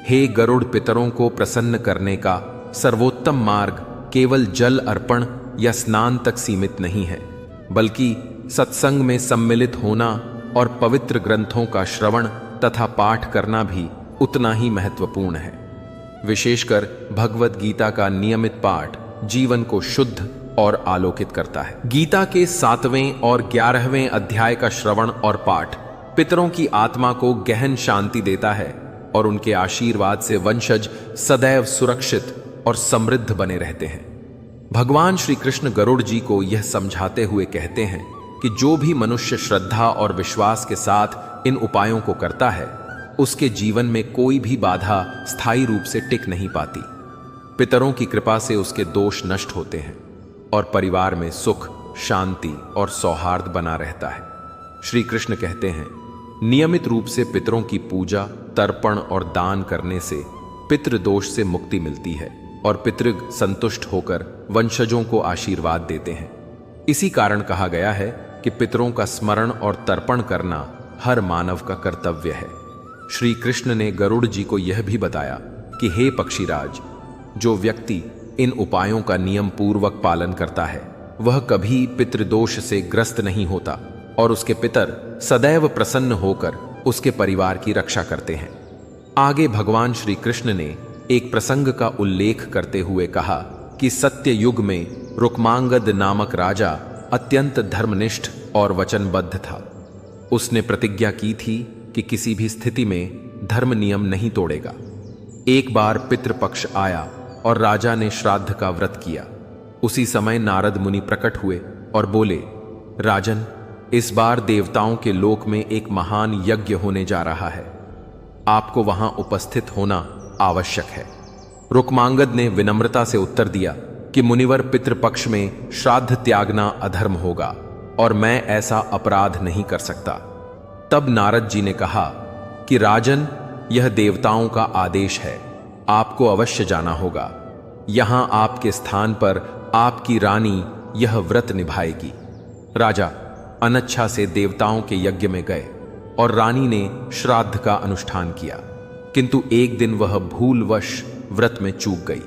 हे गरुड़, पितरों को प्रसन्न करने का सर्वोत्तम मार्ग केवल जल अर्पण या स्नान तक सीमित नहीं है, बल्कि सत्संग में सम्मिलित होना और पवित्र ग्रंथों का श्रवण तथा पाठ करना भी उतना ही महत्वपूर्ण है। विशेषकर भगवत गीता का नियमित पाठ जीवन को शुद्ध और आलोकित करता है। गीता के 7वें और 11वें अध्याय का श्रवण और पाठ पितरों की आत्मा को गहन शांति देता है और उनके आशीर्वाद से वंशज सदैव सुरक्षित और समृद्ध बने रहते हैं। भगवान श्री कृष्ण गरुड़ जी को यह समझाते हुए कहते हैं कि जो भी मनुष्य श्रद्धा और विश्वास के साथ इन उपायों को करता है, उसके जीवन में कोई भी बाधा स्थायी रूप से टिक नहीं पाती। पितरों की कृपा से उसके दोष नष्ट होते हैं और परिवार में सुख, शांति और सौहार्द बना रहता है। श्री कृष्ण कहते हैं, नियमित रूप से पितरों की पूजा, तर्पण और दान करने से पितृदोष से मुक्ति मिलती है और पितृग संतुष्ट होकर वंशजों को आशीर्वाद देते हैं। इसी कारण कहा गया है कि पितरों का स्मरण और तर्पण करना हर मानव का कर्तव्य है। श्री कृष्ण ने गरुड़ जी को यह भी बताया कि हे पक्षीराज, जो व्यक्ति इन उपायों का नियम पूर्वक पालन करता है, वह कभी पितृदोष से ग्रस्त नहीं होता और उसके पितर सदैव प्रसन्न होकर उसके परिवार की रक्षा करते हैं। आगे भगवान श्री कृष्ण ने एक प्रसंग का उल्लेख करते हुए कहा कि सत्य युग में रुक्मांगद नामक राजा अत्यंत धर्मनिष्ठ और वचनबद्ध था। उसने प्रतिज्ञा की थी कि किसी भी स्थिति में धर्म नियम नहीं तोड़ेगा। एक बार पितृपक्ष आया और राजा ने श्राद्ध का व्रत किया। उसी समय नारद मुनि प्रकट हुए और बोले, राजन, इस बार देवताओं के लोक में एक महान यज्ञ होने जा रहा है, आपको वहां उपस्थित होना आवश्यक है। रुक्मांगद ने विनम्रता से उत्तर दिया कि मुनिवर, पितृपक्ष में श्राद्ध त्यागना अधर्म होगा और मैं ऐसा अपराध नहीं कर सकता। तब नारद जी ने कहा कि राजन, यह देवताओं का आदेश है, आपको अवश्य जाना होगा। यहां आपके स्थान पर आपकी रानी यह व्रत निभाएगी। राजा अनिच्छा से देवताओं के यज्ञ में गए और रानी ने श्राद्ध का अनुष्ठान किया, किंतु एक दिन वह भूलवश व्रत में चूक गई।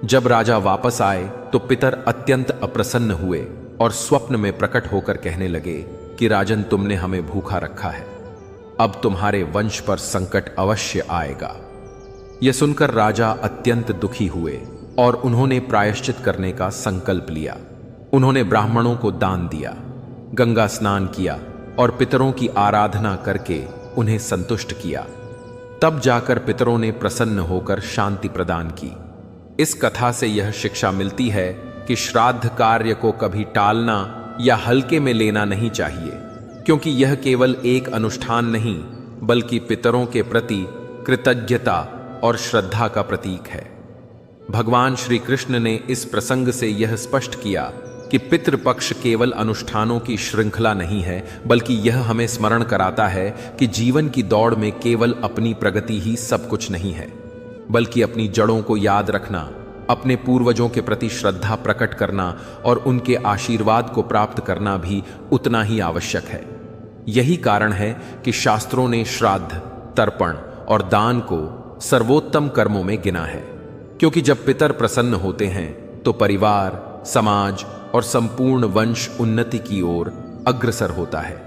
जब राजा वापस आए तो पितर अत्यंत अप्रसन्न हुए और स्वप्न में प्रकट होकर कहने लगे कि राजन, तुमने हमें भूखा रखा है, अब तुम्हारे वंश पर संकट अवश्य आएगा। यह सुनकर राजा अत्यंत दुखी हुए और उन्होंने प्रायश्चित करने का संकल्प लिया। उन्होंने ब्राह्मणों को दान दिया, गंगा स्नान किया और पितरों की आराधना करके उन्हें संतुष्ट किया। तब जाकर पितरों ने प्रसन्न होकर शांति प्रदान की। इस कथा से यह शिक्षा मिलती है कि श्राद्ध कार्य को कभी टालना या हल्के में लेना नहीं चाहिए, क्योंकि यह केवल एक अनुष्ठान नहीं बल्कि पितरों के प्रति कृतज्ञता और श्रद्धा का प्रतीक है। भगवान श्री कृष्ण ने इस प्रसंग से यह स्पष्ट किया कि पितृपक्ष केवल अनुष्ठानों की श्रृंखला नहीं है, बल्कि यह हमें स्मरण कराता है कि जीवन की दौड़ में केवल अपनी प्रगति ही सब कुछ नहीं है, बल्कि अपनी जड़ों को याद रखना, अपने पूर्वजों के प्रति श्रद्धा प्रकट करना और उनके आशीर्वाद को प्राप्त करना भी उतना ही आवश्यक है। यही कारण है कि शास्त्रों ने श्राद्ध, तर्पण और दान को सर्वोत्तम कर्मों में गिना है, क्योंकि जब पितर प्रसन्न होते हैं तो परिवार, समाज और संपूर्ण वंश उन्नति की ओर अग्रसर होता है।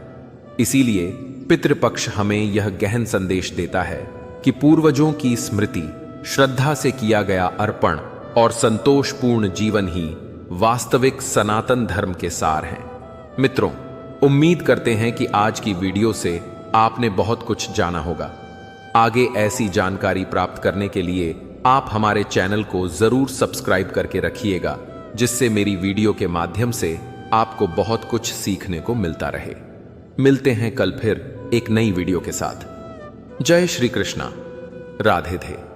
इसीलिए पितृपक्ष हमें यह गहन संदेश देता है कि पूर्वजों की स्मृति, श्रद्धा से किया गया अर्पण और संतोषपूर्ण जीवन ही वास्तविक सनातन धर्म के सार हैं। मित्रों, उम्मीद करते हैं कि आज की वीडियो से आपने बहुत कुछ जाना होगा। आगे ऐसी जानकारी प्राप्त करने के लिए आप हमारे चैनल को जरूर सब्सक्राइब करके रखिएगा, जिससे मेरी वीडियो के माध्यम से आपको बहुत कुछ सीखने को मिलता रहे। मिलते हैं कल फिर एक नई वीडियो के साथ। जय श्री कृष्णा, राधे थे।